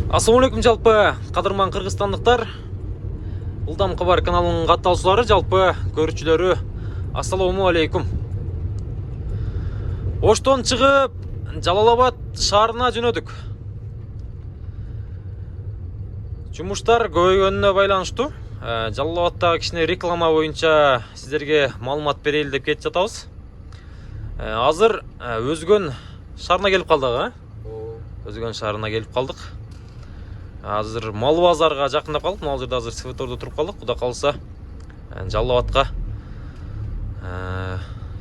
Ассалаумалейкум жалпы қадырман қырғызстандықтар. Ылдам Хабар каналының катталуучулары, жалпы көрүүчүлөрү, ассалаумалейкум. Оштон чыгып, Жалал-Абад шаарына жөнөдүк. Жумуштар көбөйгөнүнө байланыштуу. Жалал-Абадтагы кичине реклама боюнча сиздерге маалымат берели деп кетип жатабыз. Азыр Өзгөн шаарына келип калдык, Өзгөн шаарына келип калдык. Азыр мал базарга жакындап калдык. Мал жерде азыр светордо туруп калдык. Куда калса Жалал-Абадка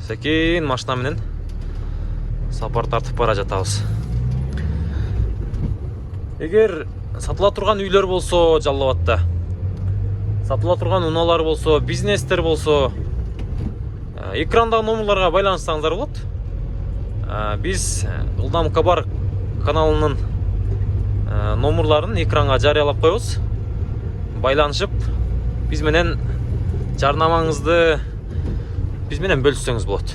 секин машина менен сапар тартып бара жатабыз. Эгер сатыла турган үйлөр болсо, Жалал-Абадта сатыла турган унаалар болсо, бизнестер болсо, экрандагы номерларга байланышсаңыздар болот. Биз Ылдам Хабар каналынын номерларын экранга жарыялап коебуз. Байланышып, биз менен жарнамаңызды биз менен бөлүшсөңүз болот.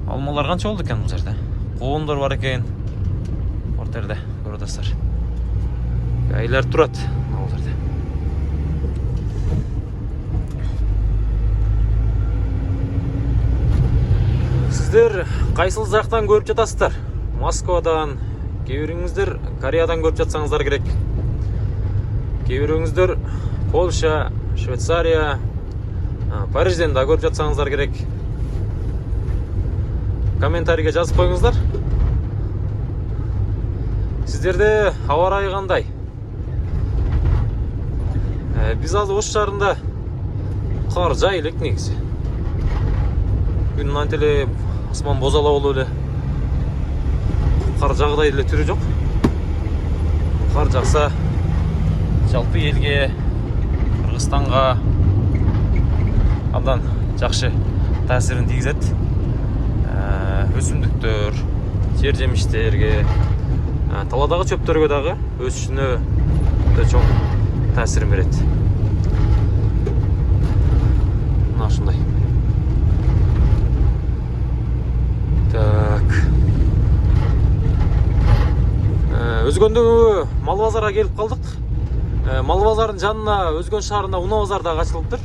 Алмалар канча болду экен бул жерде? Коондор бар экен. Ортерде көрүп атасыздар. Айлар турат бул жерде. Сиздер кайсыл жактан көрүп жатасыздар? Москвадан, кээ бириңиздер Кореядан көрүп жатсаңыздар керек. Кээ бириңиздер Польша, Швейцария, Парижден да көрүп жатсаңыздар керек. Комментарийге жазып коюңуздар. Сиздерде аба ырайы кандай? Биз азыр Ош шаарында кар жай элек негизи. Күн антеле асман бозала болуп эле. Кар жагдай эле түрү жок. Кар жакса жалпы элге, Кыргызстанга абдан жакшы таасирин тийгизет. Өсүмдүктөр, жер жемиштерге, таладагы чөптөргө дагы өсүшүнө өтө чоң таасирин берет. Мына ушундай. Так. Өзгөндөгү мал базарга келип калдык. Мал базарынын жанына Өзгөн шаарында унаа базар дагы ачылыптыр.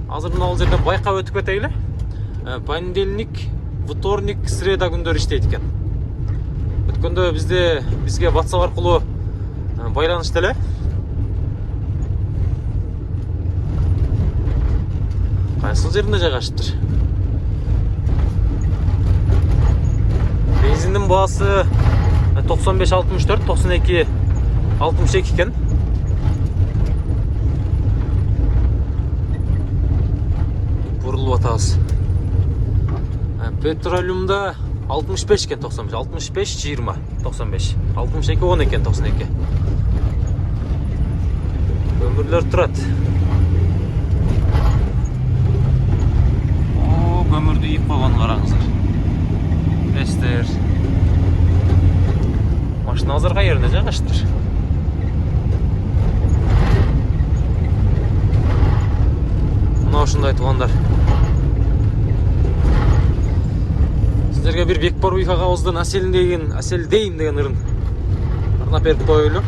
Азыр мына бул жерден байкап өтүп кетели. Понедельник, вторник, среда күндөрү иштейт экен. Өткөндө бизге WhatsApp аркылуу байланышты эле. Кайсыл жеринде жайгашыптыр? Бензиндин баасы 95-64, 92-62 екен. Бурулуп атабыз. Петролиумда 65 екен, 95, 65-20, 95, 62-10 екен, 92. Көмүрлөр турат. Көмүрдү ийип койгон, караңыздар. Эстер. Машина азыр кайерде жайгаштыр? Мына ушундай туугандар. Сиздерге бир Бекборовик агабыздын Аселдейм деген ырын арнап берип коелу.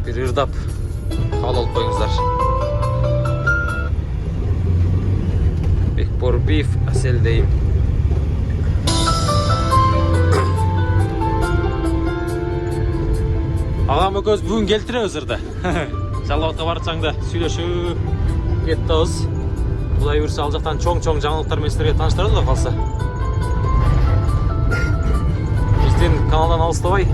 Бир ырдап кабыл алып коюңуздар. Бекборовик Аселдейм. Агам экөөбүз бүгүн келтиребиз ырды. Жалал-Абадка барсаңда сүйлөшүп кеттебиз. Кудай буйрса ал жактан чоң-чоң жаңылыктар менен сиздерге тааныштырабыз да калса. Биздин каналдан алыстабай